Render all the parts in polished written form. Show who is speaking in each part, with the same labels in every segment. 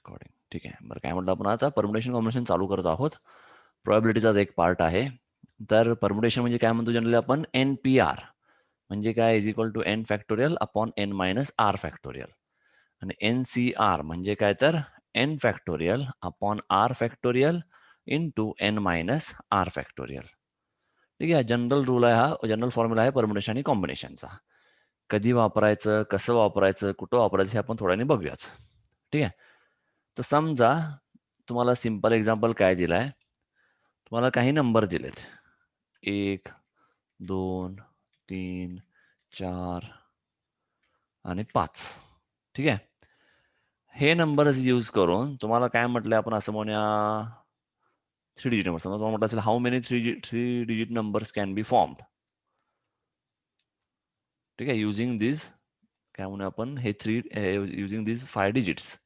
Speaker 1: Recording. ठीक आहे. बरं काय म्हटलं आपण आता परम्युटेशन कॉम्बिनेशन चालू करत आहोत. प्रोबॅबिलिटीचाच एक पार्ट आहे. तर परम्युटेशन म्हणजे काय म्हणतो जनरली आपण NPR म्हणजे काय is equal to n factorial upon n minus r factorial. आणि NCR म्हणजे काय तर n factorial upon r factorial into n minus r factorial. ठीक आहे. जनरल रूल आहे हा, जनरल फॉर्म्युला आहे परम्युटेशन आणि कॉम्बिनेशनचा. कधी वापरायचं, कसं वापरायचं, कुठं वापरायचं हे आपण थोड्याने बघूयाच. ठीक आहे. तर समजा तुम्हाला सिंपल एक्झाम्पल काय दिलाय, तुम्हाला काही नंबर दिलेत 1, 2, 3, 4 आणि 5. ठीक आहे. हे नंबर्स यूज करून तुम्हाला काय म्हटलंय आपण असं म्हणूया 3 डिजिट नंबर. समजा तुम्हाला म्हटलं असेल how many 3 digit numbers can be formed. ठीक आहे. युझिंग दिस काय म्हणूया आपण हे युझिंग दिस 5 डिजिट्स.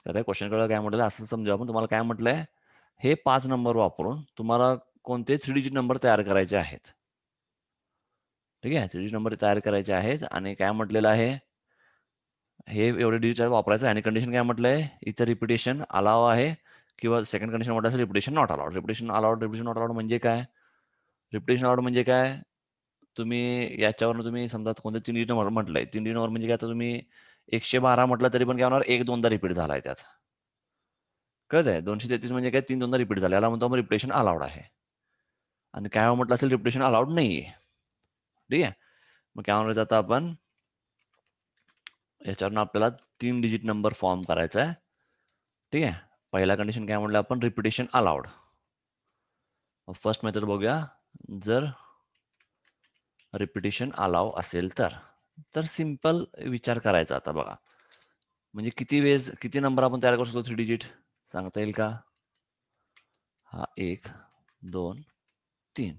Speaker 1: आता क्वेश्चन कडे काय म्हटलं असं समजा आपण तुम्हाला काय म्हटलंय हे 5 नंबर वापरून तुम्हाला कोणते 3 डिजिट नंबर तयार करायचे आहेत. ठीक आहे. 3 डिजिट नंबर तयार करायचे आहेत आणि काय म्हटलेलं आहे हे एवढे डिजिट वापरायचं आहे आणि कंडिशन काय म्हटलंय इथं रिपिटेशन अलाव आहे किंवा सेकंड कंडिशन म्हटलं असेल repetition not allowed. Repetition not allowed म्हणजे काय? रिपिटेशन अलाउड म्हणजे काय? तुम्ही याच्यावरून तुम्ही समजा कोणते 3 डिजिट नंबर म्हटलंय 3 डिजिट नंबर म्हणजे काय? आता तुम्ही 112 म्हटलं तरी पण काय होणार 1-2दा रिपीट झालाय त्यात. कळतंय? 233 म्हणजे काय 3-2दा रिपीट झाला. याला म्हणतो आपण रिपिटेशन अलाउड आहे. आणि काय म्हटलं असेल रिपिटेशन अलाउड नाहीये. ठीक आहे. मग काय म्हणूया आता आपण याच्यावरून आपल्याला 3 डिजिट नंबर फॉर्म करायचा आहे. ठीक आहे. पहिला कंडिशन काय म्हटलं आपण रिपिटेशन अलाउड. फर्स्ट मेथड बघूया. जर रिपिटेशन अलाव असेल तर सिंपल विचार करायचा आता बघा. म्हणजे किती नंबर आपण तयार करू शकतो 3 डिजिट सांगता येईल का? हा 1, 2, 3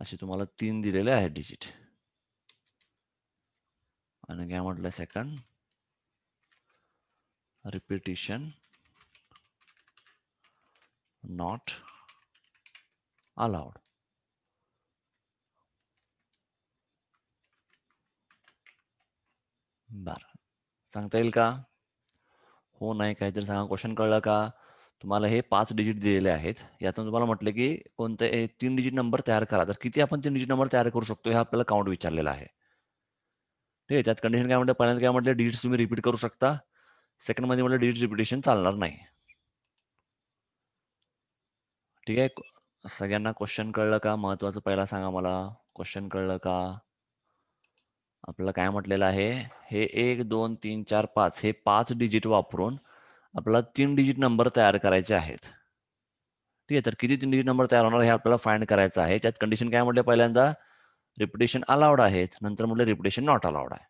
Speaker 1: असे तुम्हाला 3 दिलेले आहेत डिजिट. आणि काय म्हटलं सेकंड रिपिटेशन नॉट अलाउड. बरं सांगता येईल का? हो नाही काहीतरी सांगा. क्वेश्चन कळलं का? तुम्हाला हे 5 डिजिट दिलेले आहेत. यातून तुम्हाला म्हटलं की कोणते 3 डिजिट नंबर तयार करा. तर किती आपण 3 डिजिट नंबर तयार करू शकतो हे आपल्याला काउंट विचारलेलं आहे. ठीक आहे. त्यात कंडिशन काय म्हणते पहिल्यांदा काय म्हटलं डिजिट्स तुम्ही रिपीट करू शकता. सेकंड मध्ये म्हटलं डिजिट रिपिटेशन चालणार नाही. ठीक आहे. सगळ्यांना क्वेश्चन कळलं का? महत्वाचं पहिला सांगा मला. क्वेश्चन कळलं का? आपल्याला काय म्हटलेलं आहे हे 1, 2, 3, 4, 5 हे 5 डिजिट वापरून आपल्याला 3 डिजिट नंबर तयार करायचे आहेत. ठीक आहे. तर किती 3 डिजिट नंबर तयार होणार हे आपल्याला फाइंड करायचं आहे. त्यात कंडिशन काय म्हटलं पहिल्यांदा रिपिटेशन अलाउड आहेत. नंतर म्हटलं रिपिटेशन नॉट अलाउड आहे.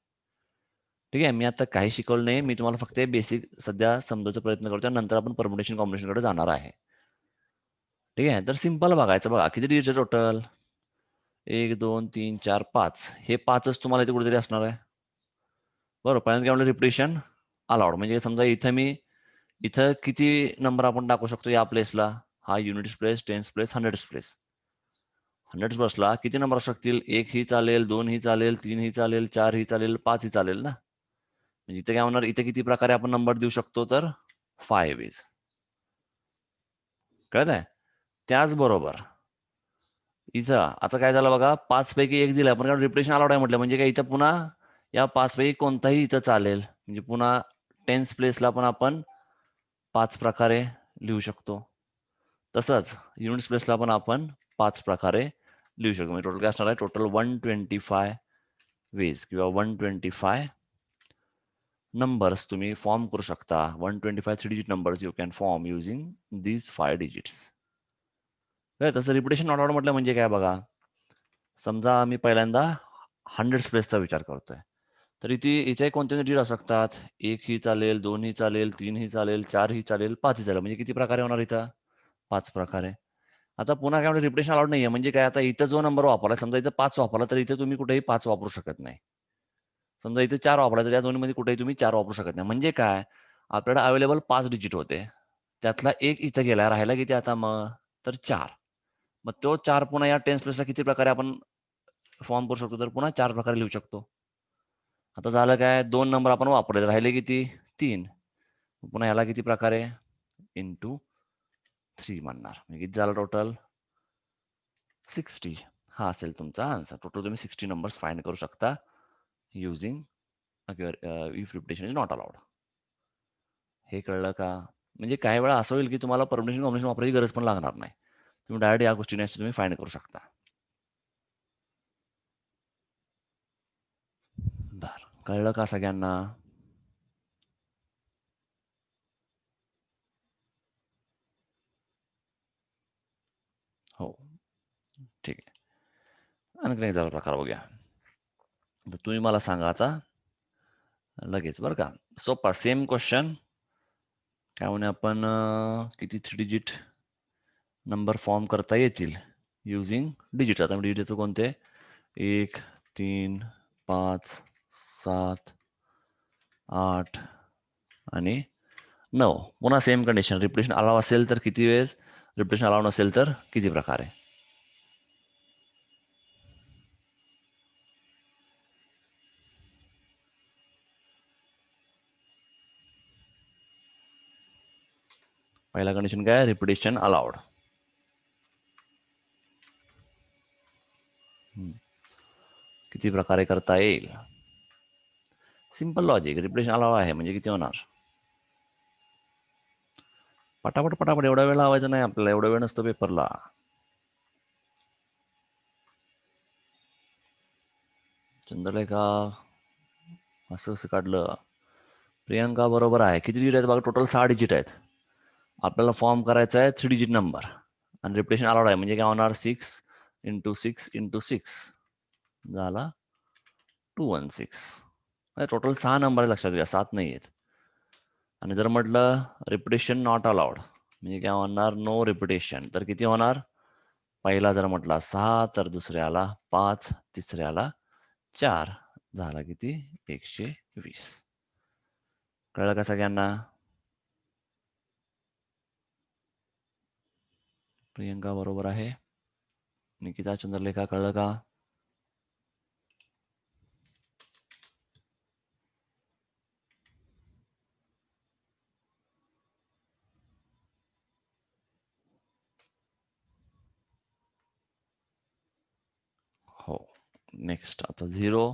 Speaker 1: ठीक आहे. मी आता काही शिकवलं नाही. मी तुम्हाला फक्त बेसिक सध्या समजायचा प्रयत्न करतोय. नंतर आपण परम्युटेशन कॉम्बिनेशनकडे जाणार आहे. ठीक आहे. तर सिंपल बघायचं बघा किती डिजिट टोटल 1, 2, 3, 4, 5 हे 5च तुम्हाला इथे कुठेतरी असणार आहे. बरोबर. पहिल्यांदा काय म्हटलं रिपिटेशन अलाउड म्हणजे समजा इथं किती नंबर आपण टाकू शकतो या प्लेसला हा units place, tens place, hundreds place. Hundreds प्लेसला किती नंबर असू शकतील? 1 ही चालेल, 2 ही चालेल, 3 ही चालेल, 4 ही चालेल, 5 ही चालेल ना. म्हणजे इथे काय होणार इथे किती प्रकारे आपण नंबर देऊ शकतो तर 5 वेज. कळतंय? त्याचबरोबर इथं आता काय झालं बघा 5 पैकी 1 दिलं पण रिपिटेशन अलाउड आहे म्हटलं म्हणजे काय इथं पुन्हा या 5 पैकी कोणताही इथं चालेल. म्हणजे पुन्हा टेन्स प्लेसला पण आपण 5 प्रकारे लिहू शकतो. तसंच युनिट्स प्लेसला पण आपण 5 प्रकारे लिहू शकतो. म्हणजे टोटल काय असणार आहे टोटल 125 वेज किंवा 125 नंबर्स तुम्ही फॉर्म करू शकता. 125 3 digit numbers you can form using these 5 digits. तसं रिपिटेशन नॉट अलाउड म्हटलं म्हणजे काय बघा. समजा मी पहिल्यांदा 100 प्लेसचा विचार करतोय. तर इथे कोणते डिजिट असू शकतात? 1 ही चालेल, 2 ही चालेल, 3 ही चालेल, 4 ही चालेल, 5 ही चालेल. म्हणजे किती प्रकारे होणार इथं? 5 प्रकारे. आता पुन्हा काय म्हणतात रिपिटेशन अलाउड नाहीये. म्हणजे काय आता इथं जो नंबर वापरला समजा इथं 5 वापरला तर इथे तुम्ही कुठेही 5 वापरू शकत नाही. समजा इथे 4 वापरला तर या दोन्हीमध्ये कुठेही तुम्ही 4 वापरू शकत नाही. म्हणजे काय? आपल्याकडे अवेलेबल 5 डिजिट होते. त्यातला 1 इथं गेला. राहिला किती आता मग? तर 4. मग तो 4 पुन्हा या टेन्स प्लेसला किती प्रकारे आपण फॉर्म करू शकतो? तर पुन्हा 4 प्रकारे लिहू शकतो. आता झालं काय? 2 नंबर आपण वापरले. राहिले किती? 3. पुन्हा याला किती प्रकार आहे? इंटू 3 म्हणणार. किती झालं टोटल? 60. हा असेल तुमचा आन्सर. टोटल तुम्ही 60 नंबर्स फाइंड करू शकता using if repetition is not allowed. हे कळलं का? म्हणजे काही वेळा असं होईल की तुम्हाला परमिशन कॉम्बिनेशन वापरायची गरज पण लागणार नाही. तुम्ही डायरेक्ट या गोष्टीने तुम्ही फाइंड करू शकता. बरं, कळलं का सगळ्यांना? हो, ठीक आहे. आणखीन एक जरा प्रकार बघूया. तर तुम्ही मला सांगा आता लगेच बरं का. सोपा सेम क्वेश्चन. काय म्हणे आपण किती 3 डिजिट नंबर फॉर्म करता येतील युझिंग डिजिट. आता डिजिट कोणते? 1, 3, 5, 7, 8 आणि 9. पुन्हा सेम कंडिशन. रिपिटेशन अलाव असेल तर किती वेळेस, रिपिटेशन अलाव नसेल तर किती प्रकारे. पहिला कंडिशन काय? Repetition allowed. किती प्रकारे करता येईल? Simple logic. रिपिटेशन अलाव आहे म्हणजे किती होणार? पटापट पटापट. एवढा वेळ लावायचा नाही आपल्याला. एवढा वेळ नसतो पेपरला. चंद्रलेखा असं कसं काढलं? प्रियंका बरोबर आहे. किती डिजिट आहेत बघा? टोटल 6 डिजिट आहेत. आपल्याला फॉर्म करायचा आहे 3 डिजिट नंबर आणि रिपिटेशन अलाउड आहे म्हणजे काय होणार? 6 इंटू 6 इंटू 6 झाला 216. टोटल 6 नंबर लक्षात घ्या, 7 नाही आहेत. आणि जर म्हटलं रिपिटेशन नॉट अलाउड म्हणजे काय होणार? No repetition. तर किती होणार? पहिला जर म्हटला 6 तर दुसऱ्याला 5, तिसऱ्याला 4 झाला किती? 120. कळलं का सगळ्यांना? प्रियंका बरोबर आहे. निकिता चंद्रलेखा कळलं का? हो. नेक्स्ट आता 0,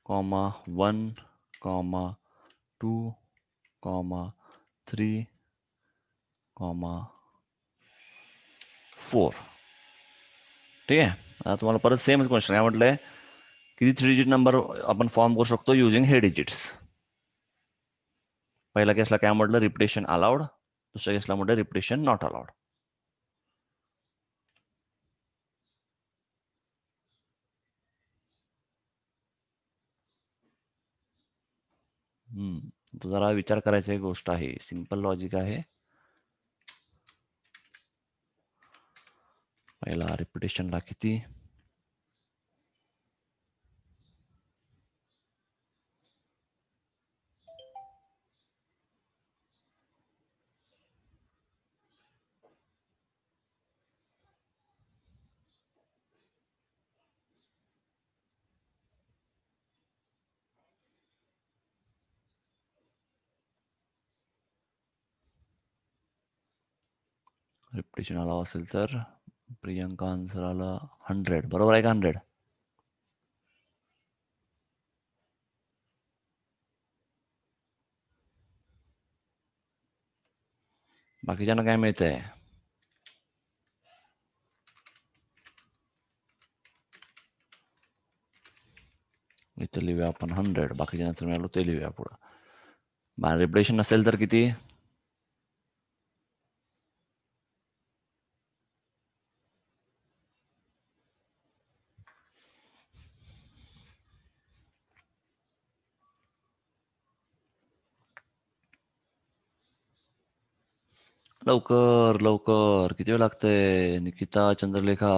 Speaker 1: 1, 2, 3, 4. ठीक आहे. आता तुम्हाला परत सेमच क्वेश्चन काय म्हटलंय? किती 3 डिजिट नंबर आपण फॉर्म करू शकतो युझिंग हे डिजिट्स. पहिल्या केसला काय म्हटलं? Repetition allowed. दुसऱ्या केसला म्हटलं रिपिटेशन नॉट अलाउड. जरा विचार करायचा एक गोष्ट आहे. सिंपल लॉजिक आहे. पहिला रिपिटेशनला किती? रिपिटेशन अलाव असेल तर प्रियंका आन्सर आला 100. बरोबर आहे का? 100. बाकीच्यांना काय मिळतंय? इथं लिहूया आपण 100. बाकीच्या आन्सर मिळालो ते लिहूया पुढं. रिपिटेशन नसेल तर किती? लवकर लवकर. किती वेळ लागतंय निकिता चंद्रलेखा?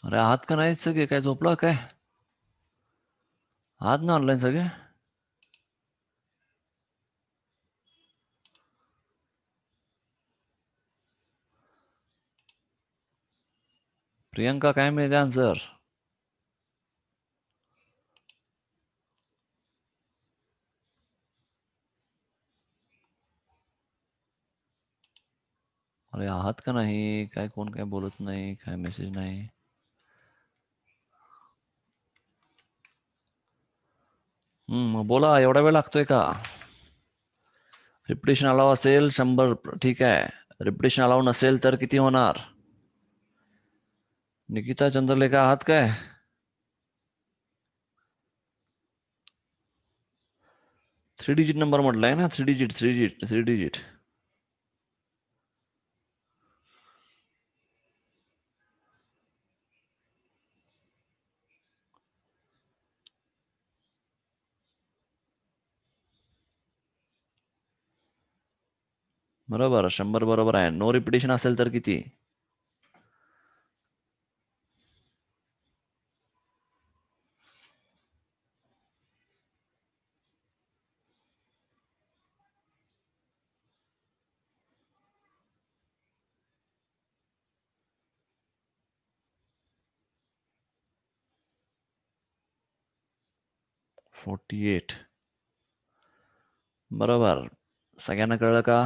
Speaker 1: अरे आहात का नाही सगळे? काय झोपला काय? आहात ना ऑनलाईन सगळे? प्रियंका काय मिळते आन्सर? अरे आहात का नाही? काय कोण काय बोलत नाही, काय मेसेज नाही. मग बोला, एवढा वेळ लागतोय का? रिपिटेशन अलाव असेल 100, ठीक आहे. रिपिटेशन अलाव नसेल तर किती होणार? निकिता चंद्रलेखा आहात काय? 3 डिजिट नंबर म्हटलाय ना, 3 डिजिट 3 डिजिट. बरोबर, 100 बरोबर आहे. नो रिपिटेशन असेल तर किती? $48. बरोबर. सगळ्यांना कळलं का?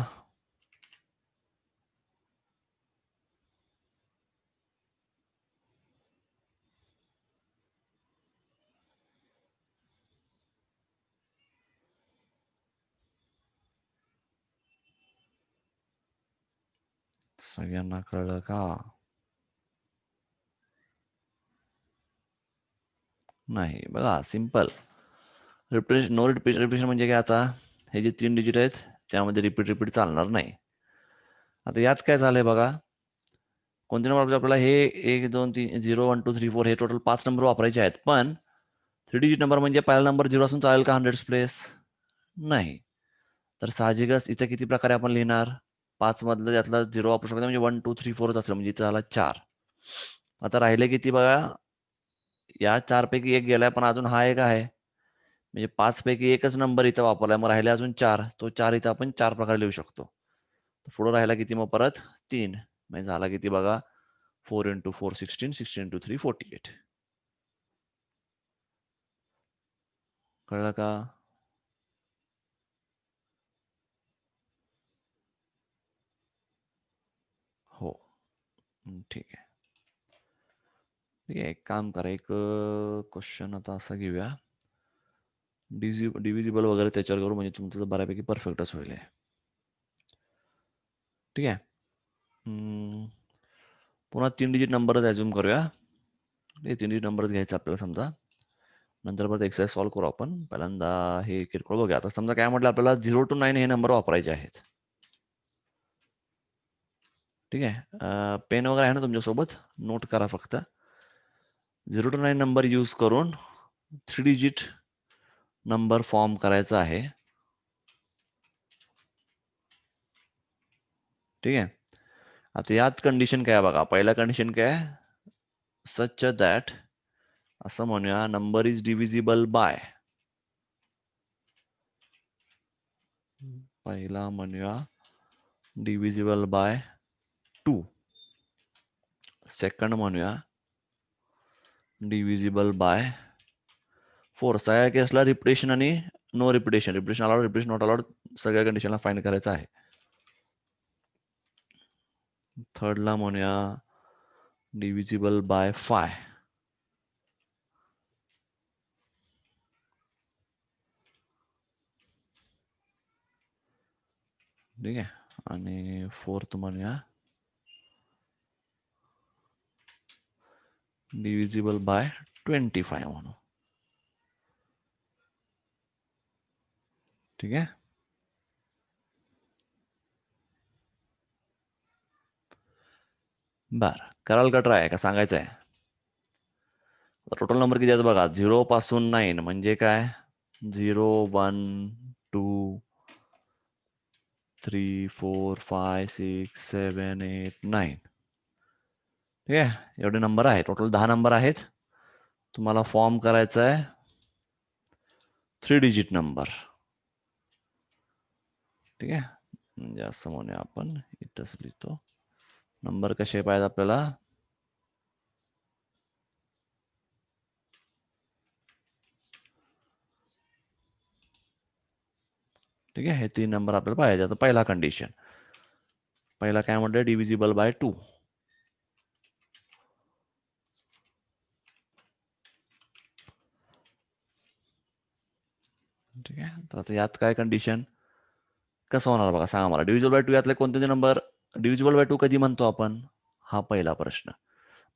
Speaker 1: सगळ्यांना कळलं का? नाही. बघा, सिम्पल. रिपिटेशन, नो रिपिटेशन म्हणजे काय? आता हे जे 3 डिजिट आहेत त्यामध्ये रिपीट चालणार नाही. आता यात काय झालंय बघा, कोणते नंबर आपल्याला हे 1 2 3 0 1 2 3 4 हे टोटल 5 नंबर वापरायचे आहेत. पण 3 डिजिट नंबर म्हणजे पहिला नंबर 0 असून चालेल का 100 प्लेस? नाही. तर साहजिकच इथे किती प्रकारे आपण लिहिणार? 5 मधलं त्यातला 0 वापरू शकतो, म्हणजे 1 2 3 4च असलं, म्हणजे इथे झाला 4. आता राहिले किती बघा? या 4 पैकी एक गेलाय, पण अजून हा एक आहे. म्हणजे 5 पैकी एकच नंबर इथं वापरलाय, मग राहिले अजून 4. तो 4 इथं आपण 4 प्रकारे लिहू शकतो. पुढे राहिला किती मग परत? 3. म्हणजे झाला किती बघा? 4 × 4 16, 16 × 3 48. कळलं का? हो. ठीक आहे. ठीक आहे, एक काम करा, एक क्वेश्चन आता असा घेऊया, डिव्हिजिबल वगैरे त्याच्यावर करू, म्हणजे तुमचं बऱ्यापैकी परफेक्टच होईल. ठीक आहे. पुन्हा 3 डिजिट नंबरच ॲझ्युम करूया. 3 डिजिट नंबरच घ्यायचा आपल्याला समजा. नंतर परत एक्सरसाइज सॉल्व्ह करू आपण. पहिल्यांदा हे किरकोळ बघूया. आता समजा काय म्हटलं, आपल्याला 0 to 9 हे नंबर वापरायचे आहेत. ठीक आहे. पेन वगैरे आहे ना तुमच्यासोबत? नोट करा फक्त. 0 to 9 नंबर यूज करून 3 डिजिट नंबर फॉर्म करायचा आहे. ठीक आहे. आता यात कंडिशन काय बघा, पहिला कंडिशन काय? सच दॅट, असं म्हणूया, नंबर इज डिव्हिजिबल बाय. पहिला म्हणूया डिव्हिजिबल बाय 2. सेकंड म्हणूया डिव्हिजिबल बाय 4. सगळ्या केसला रिपिटेशन आणि no repetition, repetition allowed, repetition not allowed, सगळ्या कंडिशनला फाइंड करायचं आहे. थर्डला म्हणूया डिव्हिजिबल बाय 5. ठीक आहे. आणि फोर्थ म्हणूया डिव्हिजिबल बाय 25 म्हणू. ठीक आहे. बर, कराल का ट्राय, का सांगायचं आहे? टोटल नंबर किती आहेत बघा, 0 पासून 9 म्हणजे काय? 0 1 2 3 4 5 6 7 8 9. ठीक आहे, एवढे नंबर आहेत, टोटल 10 नंबर आहेत. तुम्हाला फॉर्म करायचा आहे 3 डिजिट नंबर. ठीक आहे, म्हणजे असं म्हणूया आपण, इथंच लिहितो. नंबर कसे पाहिजे आपल्याला? ठीक आहे, हे 3 नंबर आपल्याला पाहिजे. आता पहिला कंडिशन, पहिला काय म्हणतोय, डिव्हिजिबल बाय 2. ठीक आहे, तर आता यात काय कंडिशन, कसं होणार बघा, सांगा मला. डिव्हिजिबल बाय 2 यातले कोणते नंबर डिव्हिजिबल बाय 2 कधी म्हणतो आपण? हा पहिला प्रश्न.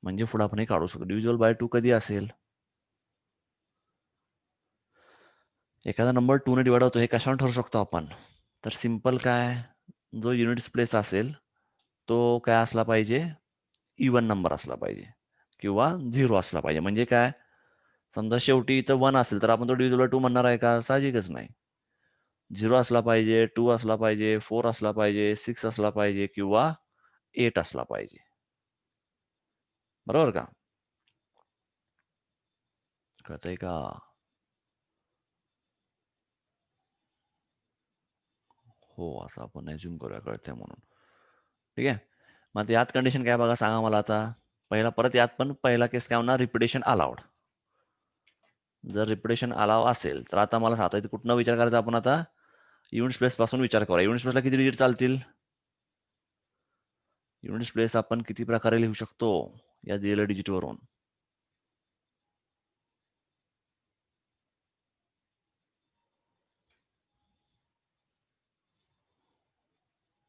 Speaker 1: म्हणजे पुढे आपण हे काढू शकतो, डिव्हिजिबल बाय 2 कधी असेल? एखादा नंबर 2 ने डिवाइड होतो, हे कशावर ठरू शकतो आपण? तर सिंपल काय, जो युनिट्स प्लेस असेल तो काय असला पाहिजे, इवन नंबर असला पाहिजे किंवा 0 असला पाहिजे. म्हणजे काय, समजा शेवटी इथं 1 असेल तर आपण तो डिव्हिजिबल बाय 2 म्हणणार आहे का? साहजिकच नाही. 0 असला पाहिजे, 2 असला पाहिजे, 4 असला पाहिजे, 6 असला पाहिजे किंवा 8 असला पाहिजे. बरोबर का? कळतंय का? हो, असं आपण ॲज्युम करूया कळतंय म्हणून. ठीक आहे, मग आता यात कंडिशन काय बघा, सांगा मला आता. पहिला परत यात पण पहिला केस काय होणार, रिपिटेशन अलाउड. जर रिपिटेशन अलाव असेल तर आता मला सांगता, कुठनं विचार करायचा आपण आता? युनिट्स प्लेस पासून विचार करूया. युनिट्स प्लेसला किती डिजिट चालतील? युनिट्स प्लेस आपण किती प्रकारे लिहू शकतो या दिलेल्या डिजिटवरून?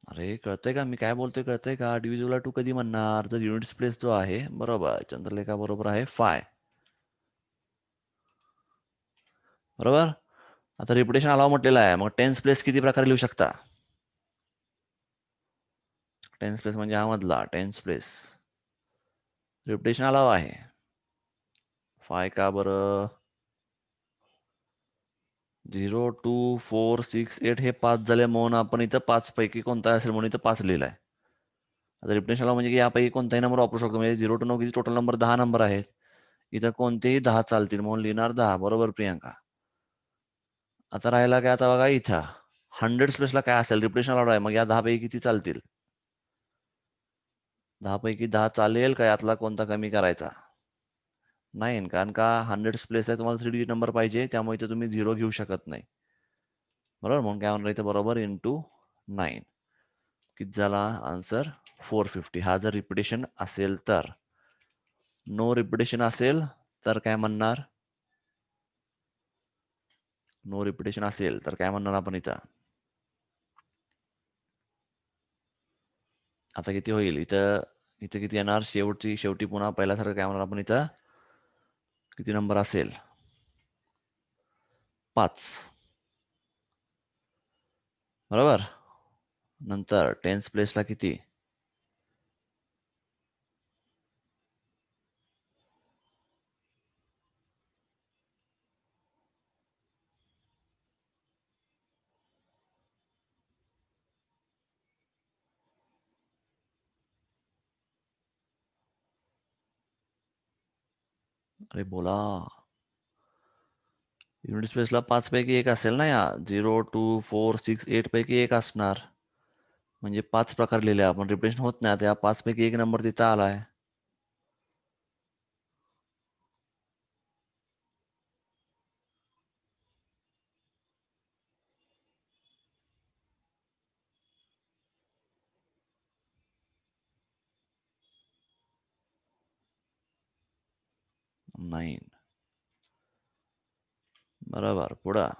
Speaker 1: अरे कळतंय का मी काय बोलतोय, कळतंय का? डिव्हिजिबल 2 कधी म्हणणार, तर युनिट्स प्लेस जो आहे, बरोबर, चंद्रलेखा बरोबर आहे फाय. बरोबर. आता रिपिटेशन अलाव म्हटलेलं आहे, मग टेन्स प्लेस किती प्रकारे लिहू शकता? टेन्स प्लेस म्हणजे हा मधला टेन्स प्लेस, रिपिटेशन अलाव आहे. फाय का बरं? 0, 2, 4, 6, 8 हे 5 झाले, म्हणून आपण इथं 5 पैकी कोणता असेल म्हणून इथं 5 लिहिलाय. आता रिपिटेशन अलाव म्हणजे की यापैकी कोणताही नंबर वापरू शकतो. म्हणजे 0 to 9 किती टोटल नंबर 10 नंबर आहेत. इथं कोणतेही 10 चालतील म्हणून लिहिणार 10. बरोबर प्रियांका? आता राहिला काय, आता बघा इथं 100 प्लेसला काय असेल, रिपिटेशन अलाउड आहे, मग या 10 पैकी किती चालतील? 10 पैकी 10 चालेल का? यातला कोणता कमी करायचा? नाही, कारण का 100 प्लेस आहे, तुम्हाला 3 डिजिट नंबर पाहिजे, त्यामुळे इथे तुम्ही 0 घेऊ शकत नाही. बरोबर, म्हणून काय म्हणणार इथे, बरोबर इंटू 9. किती झाला आन्सर? 450. हा जर रिपिटेशन असेल तर. नो रिपिटेशन असेल तर काय म्हणणार? नो रिपिटेशन असेल तर काय म्हणणार आपण इथं? आता किती होईल इथं? इथं किती येणार? शेवटी पुन्हा पहिल्यासारखं काय म्हणणार आपण इथं? किती नंबर असेल? 5. बरोबर. नंतर टेन्स प्लेसला किती? अरे बोला. युनिट स्पेसला 5 पैकी एक असेल ना, या 0, 2, 4, 6, 8 पैकी एक असणार. म्हणजे 5 प्रकार लिहिले आपण, रिपिटेशन होत नाही. आता या 5 पैकी एक नंबर तिथं आलाय. नाही. बरोबर, पुढं.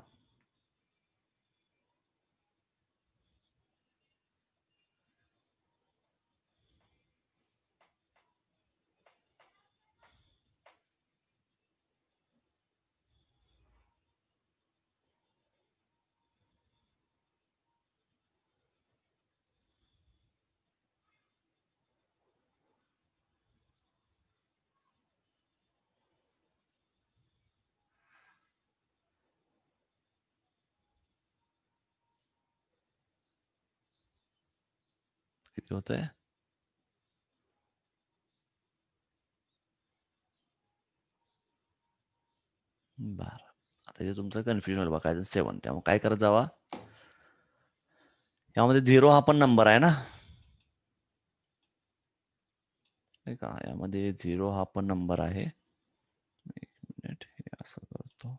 Speaker 1: किती होतंय? बर, आता हे तुमचं कन्फ्युजन होईल बघा, काय 7. त्यामुळे काय करत जावा, यामध्ये 0 हा पण नंबर आहे ना, नाही का, यामध्ये 0 हा पण नंबर आहे. एक मिनिट, हे असं करतो.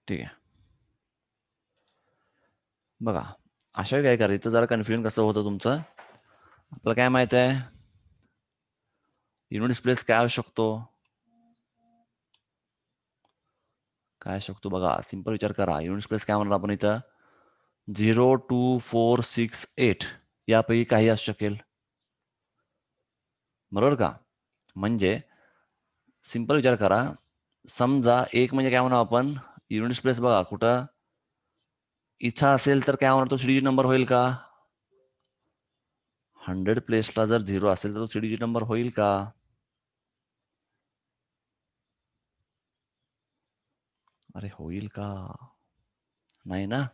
Speaker 1: ठीक आहे, बघा अशा काय करायचं, इथं जरा कन्फ्युजन कसं होतं तुमचं. आपल्याला काय माहित आहे, युनिट प्लेस काय असू शकतो, काय असू शकतो बघा, सिंपल विचार करा. युनिट प्लेस काय म्हणणार आपण इथं, 0, 2, 4, 6, 8 यापैकी काही असू शकेल, बरोबर का. म्हणजे सिंपल विचार करा, समजा एक म्हणजे काय म्हणू आपण, युनिट प्लेस बघा कुठं इथं असेल तर काय म्हणतो, 3 डिजिट नंबर होईल का. 100 प्लेसला जर 0 असेल तर तो 3 डिजिट नंबर होईल का. अरे होईल का, नाही ना.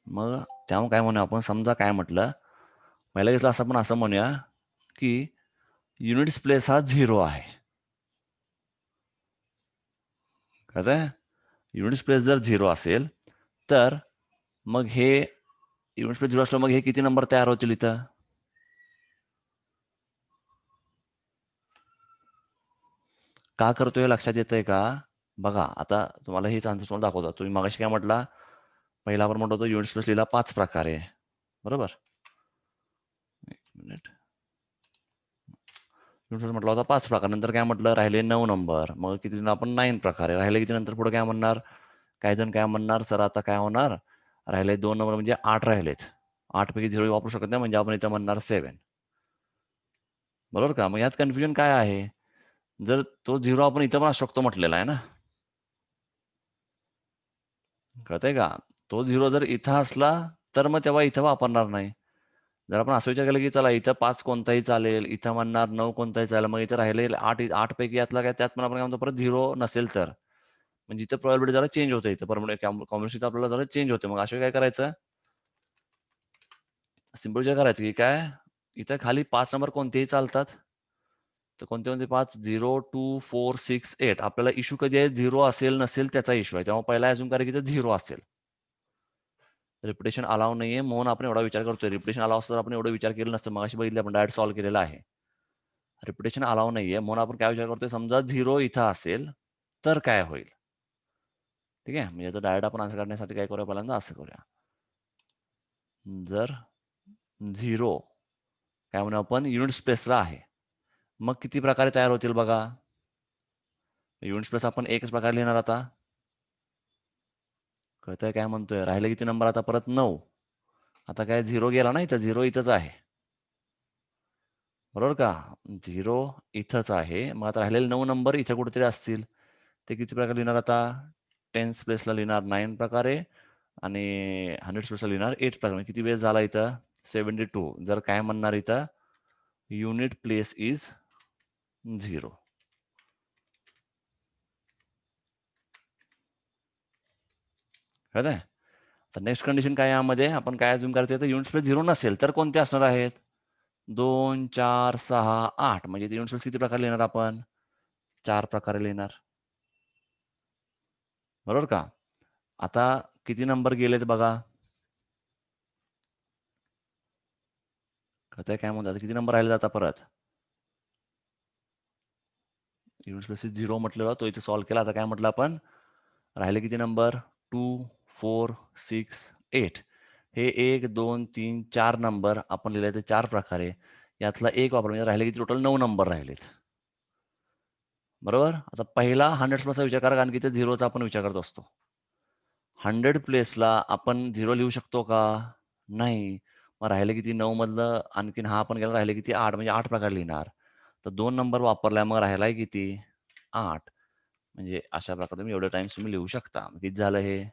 Speaker 1: मग त्यामुळे काय म्हणूया आपण, समजा काय म्हटलं, पहिल्या केसला असं आपण असं म्हणूया की युनिट्स प्लेस हा 0 आहे. कळतंय, युनिट्स प्लेस जर 0 असेल तर मग हे युनिट्स प्लेस 0 असल्यावर मग हे किती नंबर तयार होतील इथं. का करतोय लक्षात येतंय का. बघा आता तुम्हाला हेच आन्सर तुम्हाला दाखवतो. तुम्ही मगाशी काय म्हटला, पहिला आपण म्हणतो युनिट्स प्लेस लिहिला 5 प्रकारे, बरोबर. एक मिनिट, युनिट्स म्हटलं होता 5 प्रकार, नंतर काय म्हटलं, राहिले 9 नंबर, मग किती आपण 9 प्रकारे राहिले, किती नंतर पुढे काय म्हणणार, काही जण काय म्हणणार, सर आता काय होणार, राहिले 2 नंबर म्हणजे 8 राहिलेत, 8 पैकी 0 वापरू शकत नाही, म्हणजे आपण इथं म्हणणार 7, बरोबर का. मग यात कन्फ्युजन काय आहे, जर तो 0 आपण इथं पण असू शकतो म्हटलेला आहे ना, कळतंय का. तो 0 जर इथं असला तर मग तेव्हा इथं वापरणार नाही. जर आपण असं विचार केला की चला इथं 5 कोणताही चालेल, इथं म्हणणार 9 कोणताही चालेल, मग इथं राहिले 8 पैकी यातला काय, त्यात पण आपण काय म्हणतो परत 0 नसेल तर, म्हणजे इथं प्रोबॅबिलिटी जरा चेंज होते, इथं परमनंट कॉम्बिनेशन आपल्याला जरा चेंज होते. मग अशा वेळी काय करायचं, सिंपल विचार करायचं की काय, इथं खाली 5 नंबर कोणतेही चालतात, तर कोणते कोणते 5, 0, 2, 4, 6, 8. आपल्याला इश्यू कधी आहे, 0 असेल नसेल त्याचा इश्यू आहे. तेव्हा पहिला अजून करा की ते 0 असेल. रिपिटेशन अलाव नाहीये म्हणून आपण एवढा विचार करतोय. रिपिटेशन अलाव असतं तर आपण एवढं विचार केलं नसतं. मगाशी बघितलं आपण डायरेक्ट सॉल्व्ह केलेलं आहे. रिपिटेशन अलाव नाहीये म्हणून आपण काय विचार करतोय, समजा 0 इथं असेल तर काय होईल. ठीक आहे, म्हणजे याचा डायरेक्ट आपण आन्सर काढण्यासाठी काय करूया, पहिल्यांदा असं करूया. जर 0 काय म्हणू आपण युनिट स्पेसला आहे, मग किती प्रकारे तयार होतील बघा. युनिट स्पेस आपण एकच प्रकारे लिहिणार आता. कळतंय काय म्हणतोय, राहिले किती नंबर आता परत 9. आता काय 0 गेला ना, इथं 0 इथंच आहे, बरोबर का. 0 इथंच आहे, मग आता राहिलेले 9 नंबर इथे कुठेतरी असतील. ते किती प्रकारे लिहिणार आता, 10th प्लेसला लिहिणार 9 प्रकारे आणि 100th प्लेसला लिहिणार 8 प्रकारे. म्हणजे किती बेस झाला इथं, 72. जर काय म्हणणार इथं, युनिट प्लेस इज 0. कळतंय. तर नेक्स्ट कंडिशन काय, यामध्ये आपण काय अजून करायचं, युनिट प्लेस 0 नसेल तर कोणते असणार आहेत, 2, 4, 6, 8. म्हणजे युनिट प्लेस किती प्रकारे लिहिणार आपण, 4 प्रकारे लिहिणार, बरोबर का. आता किती नंबर गेलेत बघा, कळतंय काय म्हणतात, किती नंबर राहिले आता परत. युनिट प्लेस 0 म्हटलेलं, तो इथे सॉल्व्ह केला. आता काय म्हटलं आपण, राहिले किती नंबर, 2, 4, 6, 8. हे 1, 2, 3, 4 नंबर आपण लिहिले ते 4 प्रकारे, यातला एक वापर, म्हणजे राहिले किती, टोटल 9 नंबर राहिलेत, बरोबर. आता पहिला 100 प्लसचा विचार करा, कारण की ते 0चा आपण विचार करत असतो. 100 प्लेसला आपण 0 लिहू शकतो का, नाही. मग राहिले किती, 9 मधलं आणखीन हा आपण गेला, राहिले किती 8, म्हणजे 8 प्रकारे लिहिणार. तर 2 नंबर वापरलाय, मग राहिलाय किती 8. म्हणजे अशा प्रकारे तुम्ही एवढे टाइम्स तुम्ही लिहू शकता. किती झालं हे,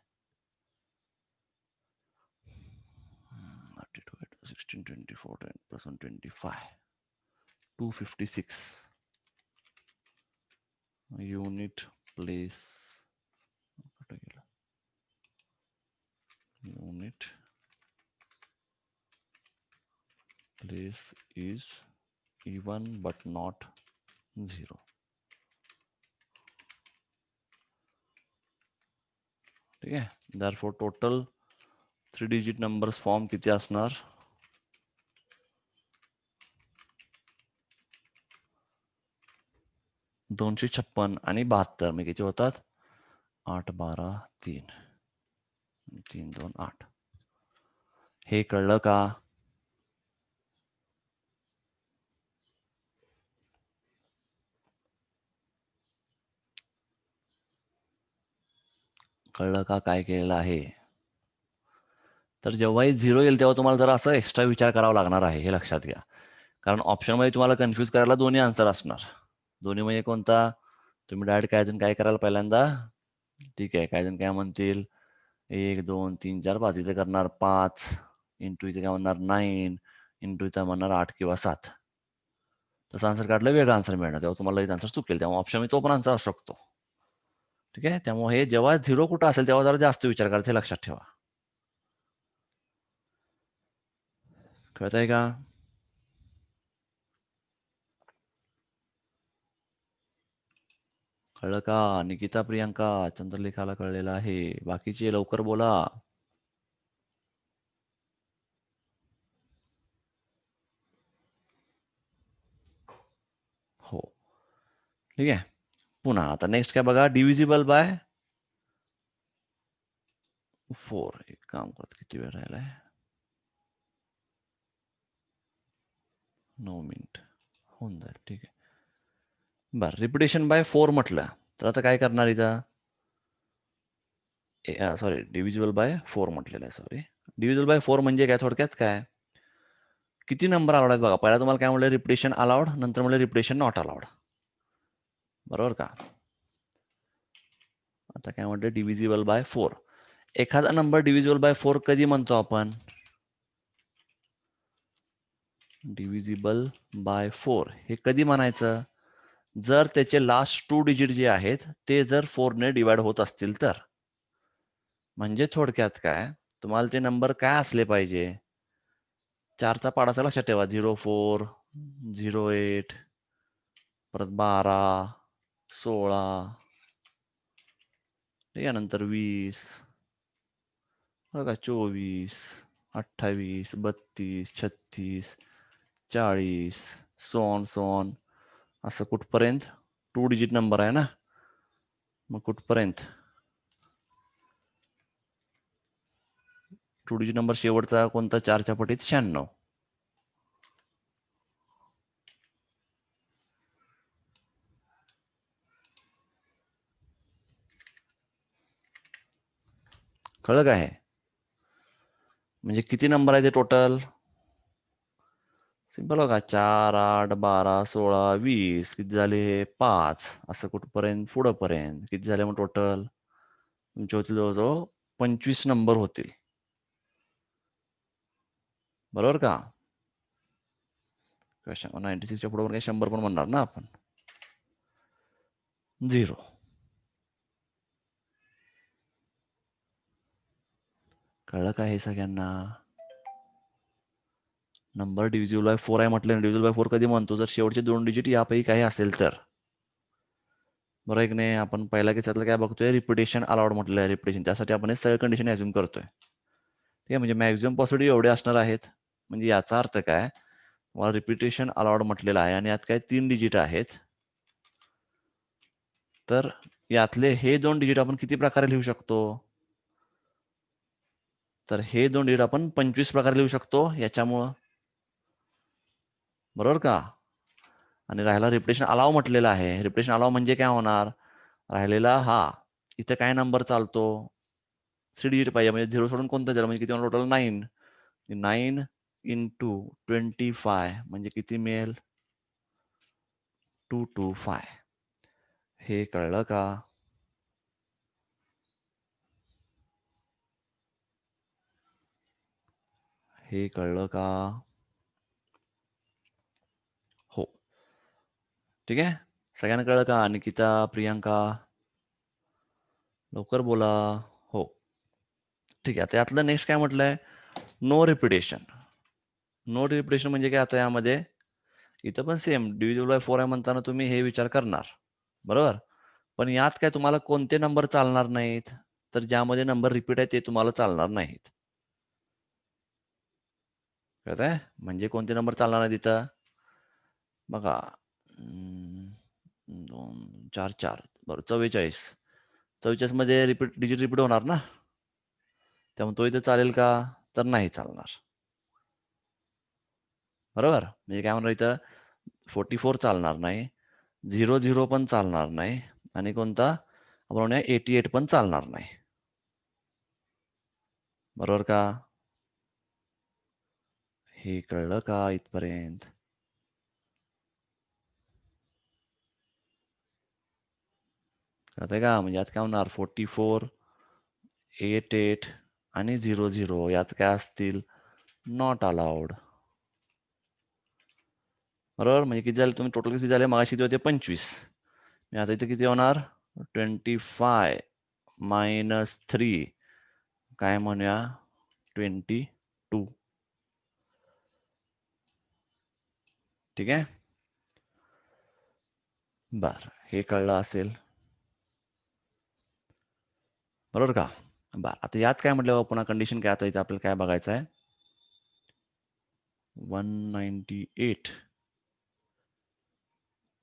Speaker 1: 16, 24, 10 plus 1, 25, 256 unit place, unit place is even but not 0. ठीक आहे. दॅरफॉर टोटल 3 डिजिट नंबर्स फॉर्म किती असणार? 256 आणि 72 म्हणजे किती होतात? 8 12 3 3 2 8. हे कळलं का? कळलं का काय केलेलं आहे? तर जेव्हाही 0 येईल तेव्हा तुम्हाला जरा असं एक्स्ट्रा विचार करावा लागणार आहे, हे लक्षात घ्या. कारण ऑप्शनमध्ये तुम्हाला कन्फ्यूज करायला दोन्ही आन्सर असणार. दोन्ही म्हणजे कोणता? तुम्ही डायरेक्ट काय जण काय कराल पहिल्यांदा? ठीक आहे, काय जण काय म्हणतील 1 2 3 4 5. इथे करणार 5 इंटू इथे काय म्हणणार 9 इंटू इथे म्हणणार 8 किंवा 7. तसं आन्सर काढलं वेगळा आन्सर मिळणार, तेव्हा तुम्हाला एक आन्सर चुकेल. तेव्हा ऑप्शन तो पण आन्सर असू शकतो. ठीक आहे. त्यामुळे हे जेव्हा 0 कुठं असेल तेव्हा जरा जास्त विचार करायचा, हे लक्षात ठेवा. कळत आहे का? कळलं का? निकिता, प्रियांका, चंद्रलेखाला कळलेलं आहे. बाकीचे लवकर बोला. हो, ठीक आहे. पुन्हा आता नेक्स्ट काय बघा, डिव्हिजिबल बाय 4. एक काम करत, किती वेळ राहिलाय? 9 मिनिट होऊन जाईल. ठीक आहे. बरं, रिपिटेशन बाय 4 म्हटलं तर आता काय करणार इथं? सॉरी, डिव्हिजिबल बाय 4 म्हटलेलं आहे. सॉरी, डिव्हिजिबल बाय 4 म्हणजे काय? थोडक्यात काय, किती नंबर अलाउड आहेत बघा. पहिला तुम्हाला काय म्हणलं? Repetition allowed. नंतर म्हणलं रिपिटेशन नॉट अलाउड. बरोबर का? आता काय म्हणतं? Divisible by 4. एखादा नंबर डिव्हिजिबल बाय 4 कधी म्हणतो आपण? डिव्हिजिबल बाय 4 हे कधी म्हणायचं? जर त्याचे लास्ट 2 डिजिट जे आहेत ते जर 4 ने डिवाइड होत असतील तर. म्हणजे थोडक्यात काय, तुम्हाला ते नंबर काय असले पाहिजे? 4चा पाडाचा लक्षात ठेवा. 04 08 परत 12 16, यानंतर 20 बघा, 24 28 32 36 40 सोन असं कुठपर्यंत? 2 डिजिट नंबर आहे ना, मग कुठपर्यंत? 2 डिजिट नंबर शेवटचा कोणता? 4च्या पटीत 96. कळलं काय? म्हणजे किती नंबर आहे ते टोटल? सिंपल बघा, 4 8 12 16 20 किती झाले? 5. असं कुठपर्यंत? पुढं पर्यंत. किती झाले मग टोटल? तुमचे होतील जवळजवळ 25 नंबर होतील. बरोबर का? 96च्या पुढे काही 100 पण म्हणणार ना आपण. 0. कळलं का हे सगळ्यांना? नंबर डिव्हिजिबल बाय 4 आहे म्हटलं. डिव्हिजिबल बाय 4 कधी म्हणतो? जर शेवटचे 2 डिजिट यापैकी काही असेल तर. बरोबर आहे की नाही? आपण पहिल्या केसातलं काय बघतोय? रिपिटेशन अलाउड म्हटलं आहे. रिपिटेशन, त्यासाठी आपण हे सगळं कंडिशन ॲझ्युम करतोय. ठीक आहे. म्हणजे मॅक्झिमम पॉसिबिलिटी एवढे असणार आहेत. म्हणजे याचा अर्थ काय, मला रिपिटेशन अलाउड म्हटलेलं आहे आणि यात काय 3 डिजिट आहेत. तर यातले हे 2 डिजिट आपण किती प्रकारे लिहू शकतो? तर हे 2 डिजिट आपण 25 प्रकारे लिहू शकतो याच्यामुळं. बरोबर का? आणि राहिला रिपिटेशन अलाव म्हटलेलं आहे. रिपिटेशन अलाव म्हणजे काय होणार? राहिलेला हा इथं काय नंबर चालतो? 3 डिजिट पाहिजे. म्हणजे 0 सोडून कोणतं झालं? म्हणजे किती होणार टोटल? 9. 9 इंटू 25 म्हणजे किती मिळेल? 225. हे कळलं का? हे कळलं का? हो, ठीक आहे. सगळ्यांना कळलं का? निकिता, प्रियांका, लवकर बोला. हो, ठीक आहे. आता यातलं नेक्स्ट काय म्हटलंय? No repetition. नो रिपिटेशन म्हणजे काय आता यामध्ये इथं पण सेम डिव्हिजिबल बाय 4 आहे म्हणताना तुम्ही हे विचार करणार, बरोबर. पण यात काय तुम्हाला कोणते नंबर चालणार नाहीत, तर ज्यामध्ये नंबर रिपीट आहे ते तुम्हाला चालणार नाहीत. कळतंय? म्हणजे कोणते नंबर चालणार नाही तिथं बघा. 2 4 4 बरोबर 44. 44 मध्ये डिजिट रिपीट होणार ना, त्यामुळे तो इथे चालेल का, तर नाही चालणार, बरोबर. म्हणजे काय म्हणणार इथं 44 चालणार नाही, 00 पण चालणार नाही आणि कोणता आपण म्हणूया 88 पण चालणार नाही, बरोबर का. हे कळलं का इथपर्यंत? कळतंय का? म्हणजे यात काय होणार 44, 88 आणि 00 यात काय असतील, नॉट अलाउड, बरोबर. म्हणजे किती झाले तुम्ही टोटल किती झाले, मगाशी किती होते 25. आता इथे किती होणार 25 मायनस 3 काय म्हणूया 22. ठीक आहे, बर हे कळलं असेल, बरोबर का. बर आता यात काय म्हटलं पुन्हा कंडिशन काय, आता इथे आपल्याला काय बघायचं आहे 198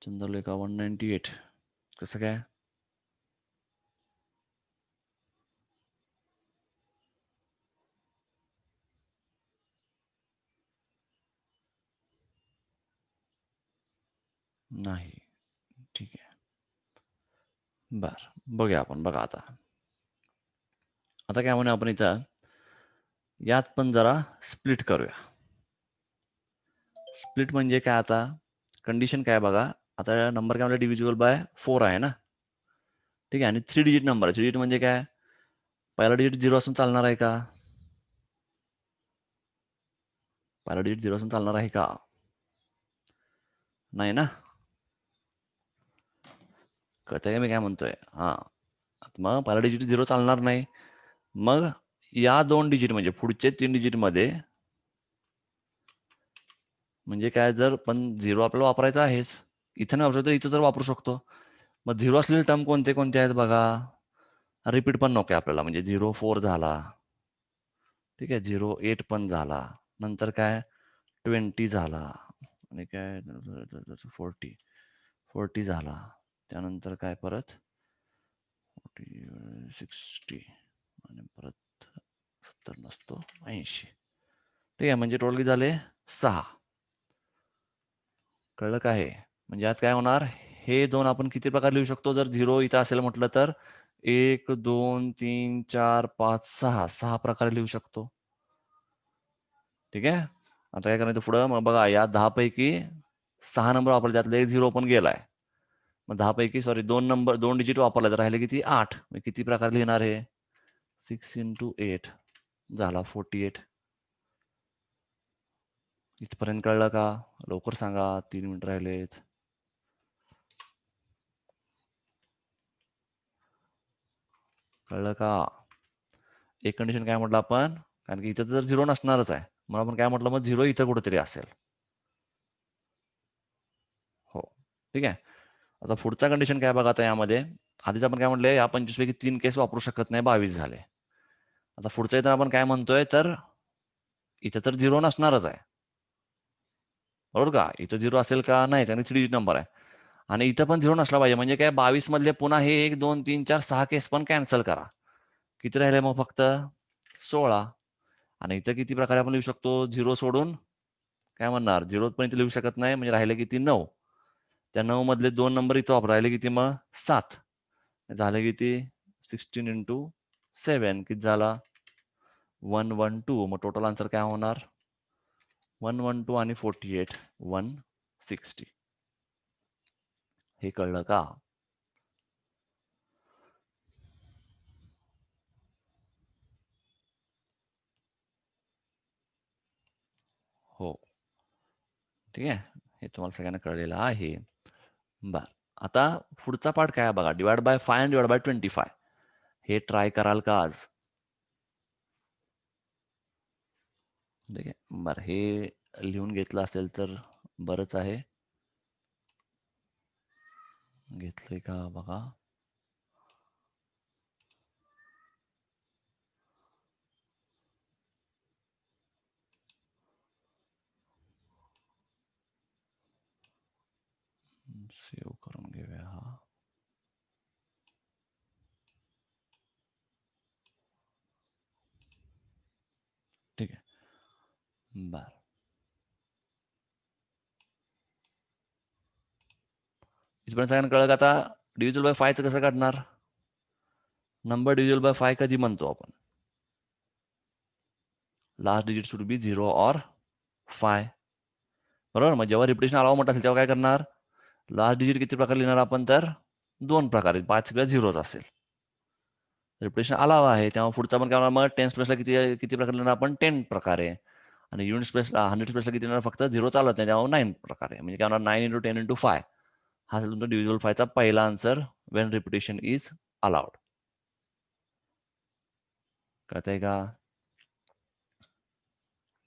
Speaker 1: चंद्रलेखा 198 कसं काय, नाही, ठीक आहे, बर बघूया आपण. बघा आता आता काय म्हणूया आपण इथं यात पण जरा स्प्लिट करूया. स्प्लिट म्हणजे काय, आता कंडिशन काय बघा. आता नंबर काय म्हणजे डिव्हिजिबल बाय 4 आहे ना, ठीक आहे, आणि 3 डिजिट नंबर आहे. 3 डिजिट म्हणजे काय, पहिला डिजिट 0 असून चालणार आहे का, पहिला डिजिट 0 असून चालणार आहे का, नाही ना. कळतंय का मी काय म्हणतोय, हा. मग पहिला डिजिट 0 चालणार नाही, मग या 2 डिजिट म्हणजे पुढचे 3 डिजिट मध्ये म्हणजे काय, जर पण 0 आपल्याला वापरायचा आहेच, इथं नाही वापरू तर इथं तर वापरू शकतो. मग 0 असलेले टर्म कोणते कोणते आहेत बघा, रिपीट पण नको आपल्याला, म्हणजे 04 झाला, ठीक आहे, 08 पण झाला, नंतर काय 20 झाला, आणि काय 40 झाला, त्यानंतर काय परत 60 आणि परत 70 नसतो 80, ठीक आहे. म्हणजे टोटल किती झाले 6. कळलं काय आहे, म्हणजे आज काय होणार, हे दोन आपण किती प्रकार लिहू शकतो, जर 0 इथं असेल म्हटलं तर 1 2 3 4 5 6 6 प्रकारे लिहू शकतो, ठीक आहे. आता काय करायचं पुढं, मग बघा या 10 पैकी 6 नंबर वापरले, त्यातले एक 0 पण गेलाय, मग 10 पैकी सॉरी 2 डिजिट वापरले, तर राहिले किती 8. किती प्रकार लिहिणार आहे 6 × 8 झाला 48. इथपर्यंत कळलं का, लवकर सांगा 3 मिनिट राहिलेत. कळलं का. एक कंडिशन काय म्हटलं आपण, कारण की इथं तर 0 नसणारच आहे, मग आपण काय म्हटलं, मग 0 इथं कुठेतरी असेल, हो, ठीक आहे. आता पुढचा कंडिशन काय बघा, आता यामध्ये आधीच आपण काय म्हटलंय, या 25 पैकी 3 केस वापरू शकत नाही, 22 झाले. आता पुढच्या इथं आपण काय म्हणतोय, तर इथं तर 0 नसणारच आहे, बरोबर का. इथं 0 असेल का, नाही, आणि 3 डिजिट नंबर आहे, आणि इथं पण 0 नसला पाहिजे, म्हणजे काय 22 मधले पुन्हा हे 1 2 3 4 6 केस पण कॅन्सल करा, किती राहिले मग फक्त 16. आणि इथं किती प्रकारे आपण लिहू शकतो, 0 सोडून काय म्हणणार, 0 पण इथे लिहू शकत नाही, म्हणजे राहिले किती 9. त्या 9 मधले 2 नंबर इथं वापर, राहिले किती मग 7, झाले किती 16 × 7 किती झाला 112. मग टोटल आन्सर काय होणार 112 आणि 48 160. हे कळलं का. हो, ठीक आहे, हे तुम्हाला सगळ्यांना कळलेलं आहे. बर आता पुढचा पार्ट काय बघा, डिवाइड बाय 5 आणि डिवाइड बाय 25. हे ट्राय कराल का आज, ठीक आहे. बरं हे लिहून घेतलं असेल तर बरंच आहे. घेतलंय का बघा. सेव्ह करून घेऊया हा. ठीक आहे. बर, इथपर्यंत सगळ्यांना कळलं का आता डिव्हिजल बाय 5 कसं काढणार? नंबर डिव्हिजल बाय 5 कधी म्हणतो आपण? लास्ट डिजिट शुड बी 0 और 5. बरोबर. मग जेव्हा रिपिटेशन अलाव म्हणत असेल तेव्हा काय करणार? लास्ट डिजिट किती प्रकारे लिहिणार आपण? तर 2 प्रकारे. 5 सगळ्या झिरोच असेल. रिपिटेशन अलाव आहे तेव्हा पुढचा पण काय होणार? मग टेन्स प्लेसला किती किती प्रकारे लिहिणार आपण? 10 प्रकारे. आणि युनिट्स प्लेसला 100 प्लेसला किती लिहिणार? फक्त 0 चालत नाही तेव्हा 9 प्रकारे. म्हणजे काय होणार? 9 × 10 × 5. हा असेल तुमचा डिव्हिजल 5 चा पहिला answer Wien repetition is allowed. कळतंय का?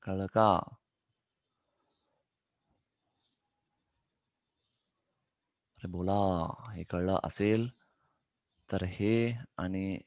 Speaker 1: कळलं का? अरे बोला. हे कळलं असेल तर हे आणि